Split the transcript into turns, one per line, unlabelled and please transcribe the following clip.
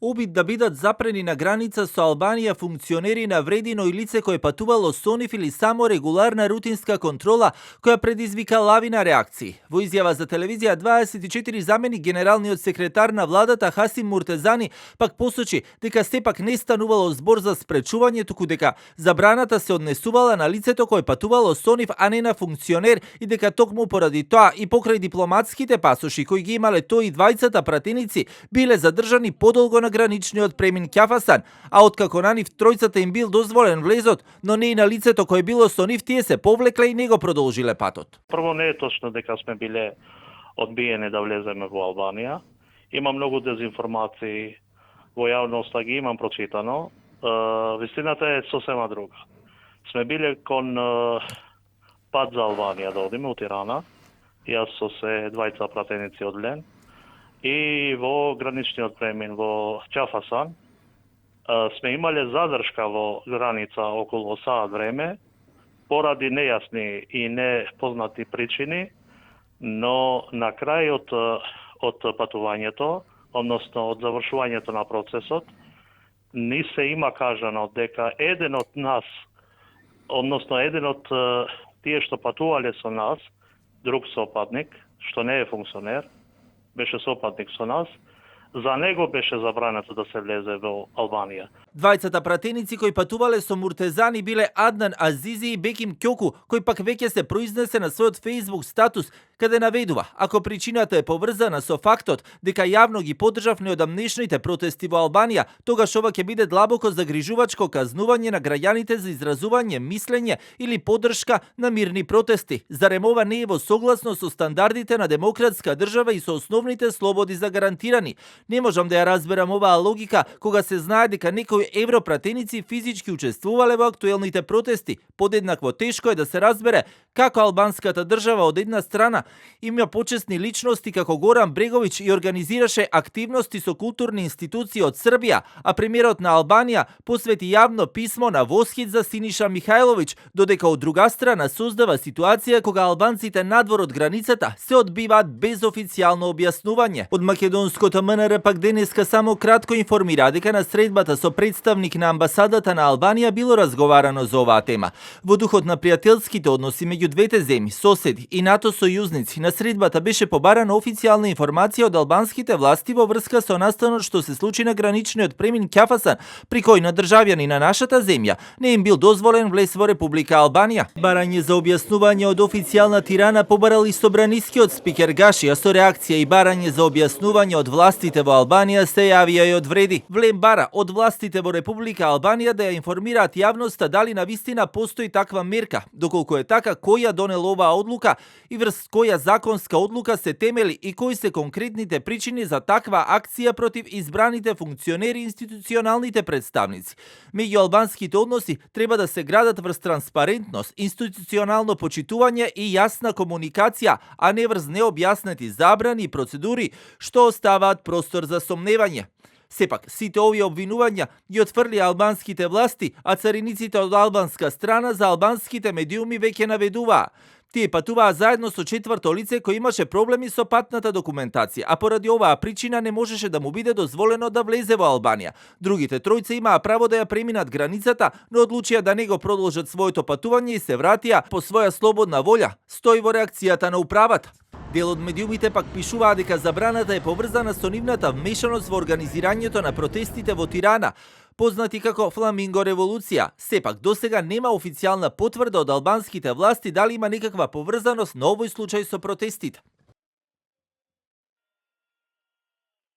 Обид да бидат запрени на граница со Албанија функционери навредино и лице кое патувало со нив или само регуларна рутинска контрола која предизвика лавина реакции. Во изјава за телевизија 24 заменик генералниот секретар на владата Хасим Муртезани пак посочи дека сепак не станувало збор за спречување, туку дека забраната се однесувала на лицето кое патувало со нив, а не на функционер, и дека токму поради тоа и покрај дипломатските пасоши кои ги имале тој и двајцата пратеници биле задржани подолго на граничниот премин Ќафасан, а откако на нив тројцата им бил дозволен влезот, но не и на лицето кое било со нив, тие се повлекле и не го продолжиле патот.
Прво, не е точно дека сме биле одбиени да влеземе во Албанија. Има многу дезинформации во јавноста, ги имам прочитано. Вистината е сосема друга. Сме биле кон пат за Албанија да одиме у Тирана. Јас со се двајца пратеници од Лен. И во граничниот премин во Ќафасан сме имале задршка во граница околу саат време поради нејасни и непознати причини, но на крајот од патувањето, односно од завршувањето на процесот, ни се има кажано дека еден од нас, односно еден од тие што патувале со нас, друг сопатник, што не е функционер, беше сопатник со нас, за него беше забрането да се влезе во Албанија.
Двајцата пратеници кои патувале со Муртезани биле Аднан Азизи и Беким Ќоку, кој пак веќе се произнесе на својот Facebook статус, каде наведува, ако причината е поврзана со фактот дека јавно ги поддржав неодамнешните протести во Албанија, тогаш ова ќе биде длабоко загрижувачко казнување на граѓаните за изразување мислење или поддршка на мирни протести. Зарем ова не е во согласно со стандардите на демократска држава и со основните слободи загарантирани? Не можам да ја разберам оваа логика кога се знае дека некои европратеници физички учествувале во актуелните протести. Подеднакво тешко е да се разбере како албанската држава од една страна има почесни личности како Горан Бреговиќ и организираше активности со културни институции од Србија, а премиерот на Албанија посвети јавно писмо на восхит за Синиша Михајловиќ, додека од друга страна создава ситуација кога албанците надвор од границата се одбиваат без официјално објаснување. Од македонското МНР пак денеска само кратко информира дека на средбата со представник на амбасадата на Албанија било разговарано за оваа тема. Во духот на пријателските односи меѓу двете земји, соседи и НАТО сојузници, на средбата беше побарана официјална информација од албанските власти во врска со настанот што се случи на граничниот премин Ќафасан, при кој на државјани на нашата земја не им бил дозволен влез во Република Албанија. Барање за објаснување од официјална Тирана побарал и собранискиот спикер Гаши, а со реакција и барање за објаснување од властите во Албанија се јавија и од Вреди. Влем бара од властите во Република Албанија да ја информираат јавноста дали навистина постои таква мерка, доколку е така, кој ја донел оваа одлука и врз која законска одлука се темели и кои се конкретните причини за таква акција против избраните функционери и институционалните представници. Меѓу албанските односи треба да се градат врз транспарентност, институционално почитување и јасна комуникација, а не врз необјаснети забрани и процедури што оставаат простор за сомневање. Сепак, сите овие обвинувања ги отфрли албанските власти, а цариниците од албанска страна за албанските медиуми веќе наведуваа. Тие патуваа заедно со четврто лице кој имаше проблеми со патната документација, а поради оваа причина не можеше да му биде дозволено да влезе во Албанија. Другите тројца имаа право да ја преминат границата, но одлучија да не го продолжат своето патување и се вратија по своја слободна волја, стои во реакцијата на управата. Дел од медиумите пак пишуваа дека забраната е поврзана со нивната вмешаност во организирањето на протестите во Тирана, познати како Фламинго револуција. Сепак, досега нема официјална потврда од албанските власти дали има некаква поврзаност на овој случај со протестите.